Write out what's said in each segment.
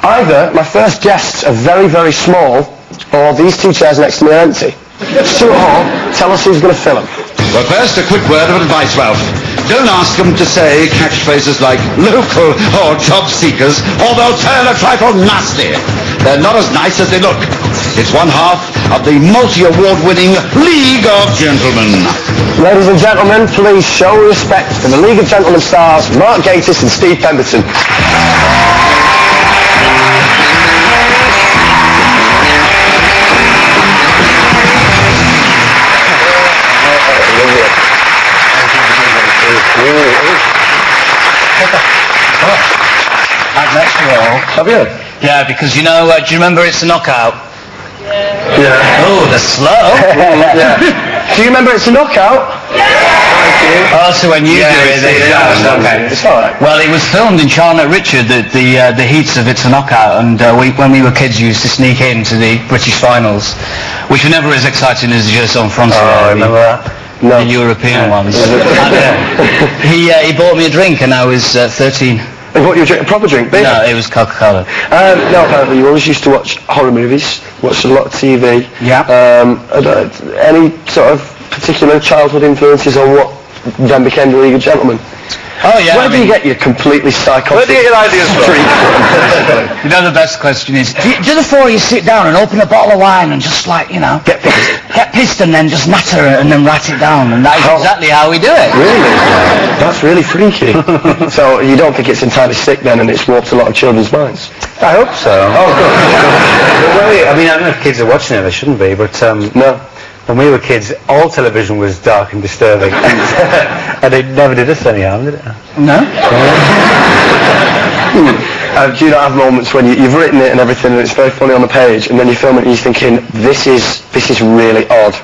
Either my first guests are very, very small, or these two chairs next to me are empty. Stuart Hall, tell us who's going to fill them. Well, first, a quick word of advice, Ralph. Don't ask them to say catchphrases like local or job seekers, or they'll turn a trifle nasty. They're not as nice as they look. It's one half of the multi-award-winning League of Gentlemen. Ladies and gentlemen, please show respect to the League of Gentlemen stars, Mark Gatiss and Steve Pemberton. I've met you all. Have you? Yeah, because do you remember It's a Knockout? Yeah. Oh, they're slow. Yeah. Do you remember It's a Knockout? Thank you. Oh, so when you do it, okay. It's all right. Well, it was filmed in Charnock Richard, the heats of It's a Knockout, and when we were kids, we used to sneak into the British finals, which were never as exciting as Jeux en France. I remember that. No. The European ones. And, he bought me a drink, and I was 13. And what, you drink a proper drink, beer? No, it was Coca-Cola. No, apparently you always used to watch horror movies, watched a lot of TV. Yeah. Any sort of particular childhood influences on what then became the League of Gentlemen? Oh yeah. Where do you get your completely psychotic... Where do you get your ideas from? You know, the best question is, do the four of you sit down and open a bottle of wine and just Get pissed. get pissed and then just natter it and then write it down, and that is exactly how we do it. Really? That's really freaky. So you don't think it's entirely sick then, and it's warped a lot of children's minds? I hope so. Oh, good. Well, I mean, I don't know if kids are watching it, they shouldn't be, but No. when we were kids, all television was dark and disturbing, and it never did us any harm, did it? No? Do you not have moments when you've written it and everything, and it's very funny on the page, and then you film it and you're thinking, this is really odd?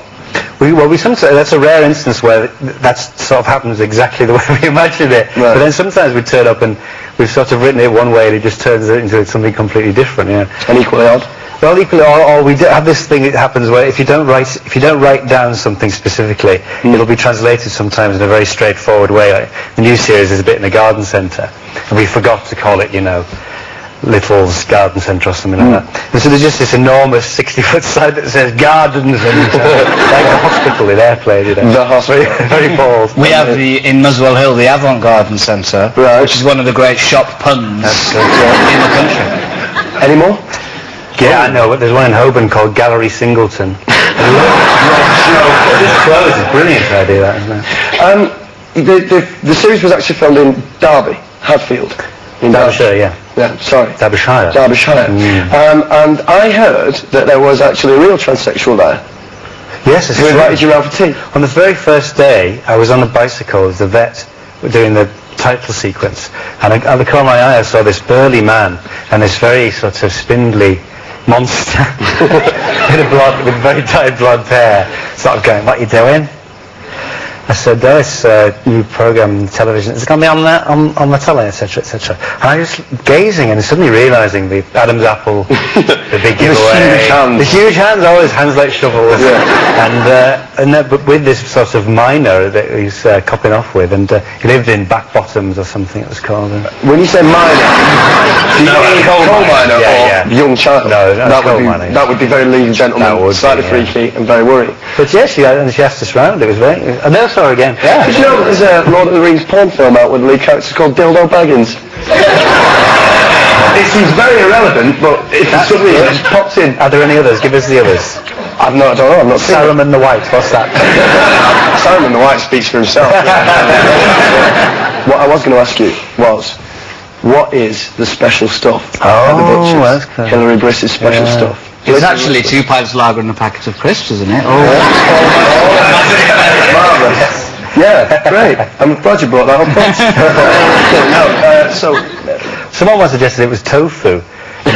We sometimes, that's a rare instance where that sort of happens exactly the way we imagined it. Right. But then sometimes we turn up and we've sort of written it one way and it just turns it into something completely different. Yeah. And equally odd? Well, equally, or we do have this thing that happens where if you don't write down something specifically, it'll be translated sometimes in a very straightforward way. Like the new series is a bit in a garden centre, and we forgot to call it, Little's Garden Centre or something like that. And so there's just this enormous 60-foot sign that says gardens and like the hospital in Airplane, The hospital. Very bold. We have in Muswell Hill the Avant Garden Centre, Right. which is one of the great shop puns in the country. Any more? Yeah, I know, but there's one in Holborn called Gallery Singleton. Just closed. It's a brilliant idea, that, isn't it? The series was actually filmed in Derby, Hadfield. In Derbyshire, yeah. Yeah, sorry. Derbyshire. Derbyshire. And I heard that there was actually a real transsexual there. Yes, it's Who true. invited you around for tea? On the very first day, I was on a bicycle as the vet doing the title sequence, and at the corner of my eye I saw this burly man and this very sort of spindly monster with very tight blonde hair, sort of going, "What are you doing?" I said, "This new program on television, is it going to be on the telly, etc., etc." And I was gazing and suddenly realising the Adam's apple, the big giveaway, the huge hands, always hands like shovels, but with this sort of miner that he's copping off with, and he lived in Back Bottoms or something it was called. When you say miner, do you mean coal miner or young child? No, that would be very League of Gentlemen, slightly freaky and very worrying. But yes, she asked us round. It was very. And then I saw her again. Yeah. Did you know that there's a Lord of the Rings porn film out with the lead character called Dildo Baggins? It seems very irrelevant, but it suddenly just pops in. Are there any others? Give us the others. I don't know. I've not seen Saruman the White. What's that? Saruman the White speaks for himself. What I was going to ask you was, what is the special stuff at the Butcher's? That's clever. Hilary Briss's special stuff. It's actually 2 pints lager and a packet of crisps, isn't it? Marvellous. Yeah, great. I'm glad you brought that up. So someone once suggested it was tofu. But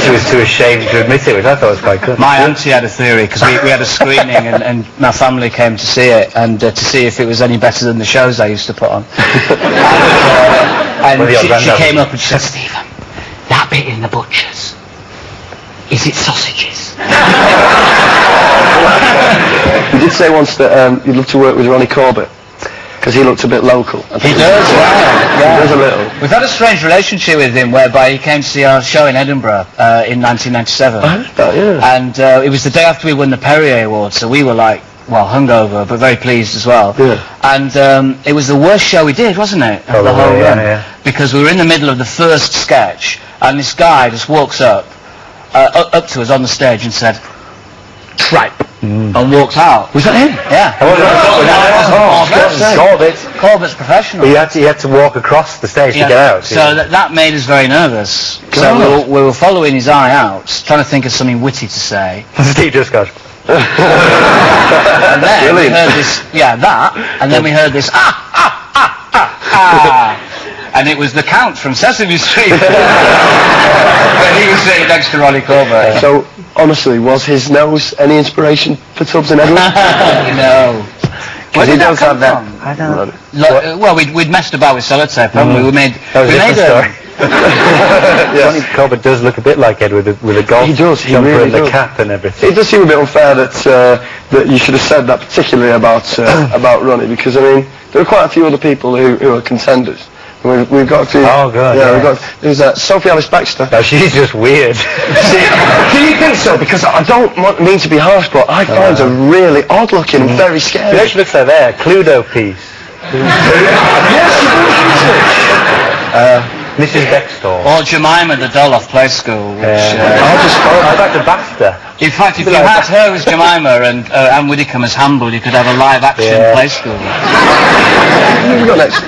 she was too ashamed to admit it, which I thought was quite good. My auntie had a theory, because we had a screening and my family came to see it, and to see if it was any better than the shows I used to put on. And she came up and she said, "Stephen, that bit in the Butcher's, is it sausages?" you did say once that you'd love to work with Ronnie Corbett. because he looked a bit local. He does, yeah. He does a little. We've had a strange relationship with him, whereby he came to see our show in Edinburgh in 1997. I heard that, yeah. And it was the day after we won the Perrier Award, so we were like, well, hungover, but very pleased as well. Yeah. And it was the worst show we did, wasn't it? Of the whole run. Yeah. Because we were in the middle of the first sketch, and this guy just walks up to us on the stage and said, "Tripe," and walked out. Was that him? Yeah. Corbett's professional. But you had to walk across the stage to get out. So that made us very nervous. So we were following his eye out, trying to think of something witty to say. Steve just goes. And then we heard this, and then we heard this, and it was the Count from Sesame Street. But he was sitting next to Ronnie Corbett. So, honestly, was his nose any inspiration for Tubbs and Edward? No. Where did that come from? I don't know. Well, we'd messed about with sellotape, haven't we? We made story. Ronnie Corbett does look a bit like Ed with a golf jumper really and the cap and everything. It does seem a bit unfair that you should have said that particularly about Ronnie, because I mean there are quite a few other people who are contenders. We've got to. Oh god. Yeah. We've got. There's Sophie Alice Baxter. No, she's just weird. Do you think so? Because I don't mean to be harsh, but I find her really odd looking and very scary. She actually looks like there, Cluedo piece. Yes, she does. Mrs. Bextor. Or Jemima, the doll off Play School. Which, I'd like to Baxter. In fact, if you had her as Jemima and Anne Widdecombe as Hamble, you could have a live-action Play School. Who have we got next?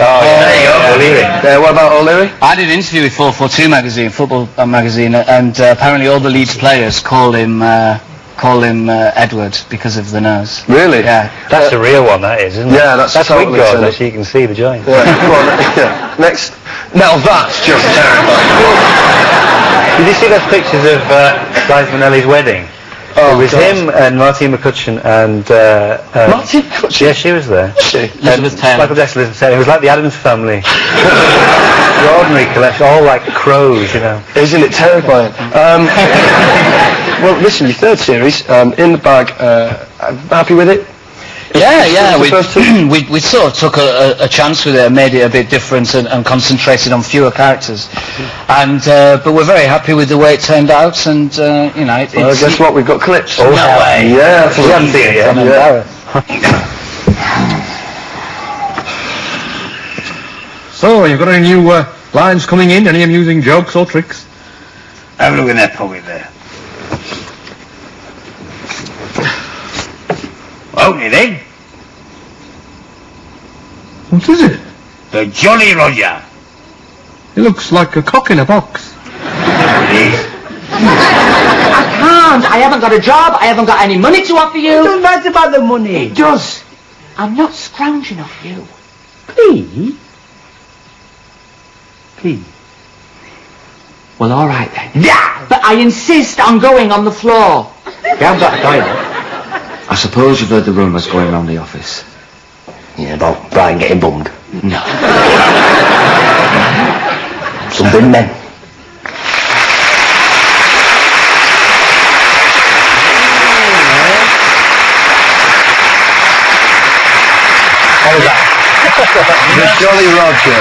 Oh, there you go, O'Leary. What about O'Leary? I did an interview with 442 magazine, football magazine, and apparently all the Leeds players call him Edward because of the nose. Really? Yeah. That's the real one, that is, isn't it? Yeah, that's totally wig gold, so you can see the joint. Yeah. Come on, next. Now that's just terrifying. Did you see those pictures of Liza Minnelli's wedding? Oh, it was him and Martine McCutcheon and... Martine McCutcheon? Yeah, she was there. Was she? Elizabeth Taylor. Michael Jackson, Elizabeth Taylor. It was like the Addams Family. Extraordinary collection, all like crows, you know. Isn't it terrifying? Well, listen, your third series, in the bag, happy with it? Yeah, The first two? we sort of took a chance with it and made it a bit different and concentrated on fewer characters. And but we're very happy with the way it turned out, and you know, it's... Well, guess what? We've got clips. Oh, No way. Yeah, we haven't seen it yet. So, you've got any new lines coming in? Any amusing jokes or tricks? Have a look at that pocket there. Open it then. What is it? The Jolly Roger. It looks like a cock in a box. It is. I can't. I haven't got a job. I haven't got any money to offer you. It doesn't matter about the money. It does. I'm not scrounging off you. Please? Please. Well, all right then. Yeah! But I insist on going on the floor. You haven't got a toilet. I suppose you've heard the rumours going around the office. Yeah, about Brian getting bummed. No. Some bin men. What was that? The Jolly Roger.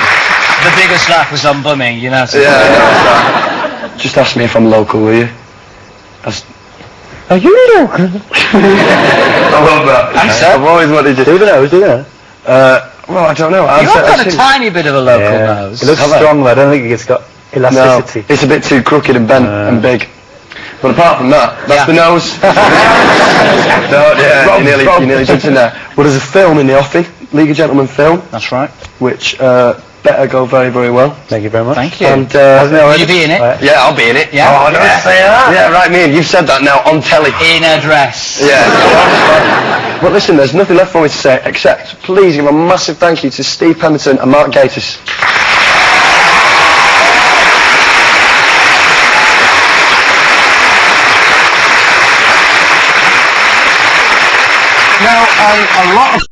The biggest laugh was on bumming, you know. So Yeah. Just ask me if I'm local, will you? Are you local? I love that. I've always wanted to Do the nose, do that. well, I don't know. You've got a tiny bit of a local nose. It looks strong, but I don't think it's got No, elasticity. it's a bit too crooked and bent and big. But apart from that, that's the nose. You nearly jumped in there. Well, there's a film in the offing, League of Gentlemen film, That's right. which better go very, very well. Thank you very much. Thank you. And Will you be in it? yeah, I'll be in it. Yeah? Oh, don't say that. Yeah, right, me and you've said that now on telly. In a dress. Yeah. But listen, there's nothing left for me to say except please give a massive thank you to Steve Pemberton and Mark Gatiss. Now, a lot of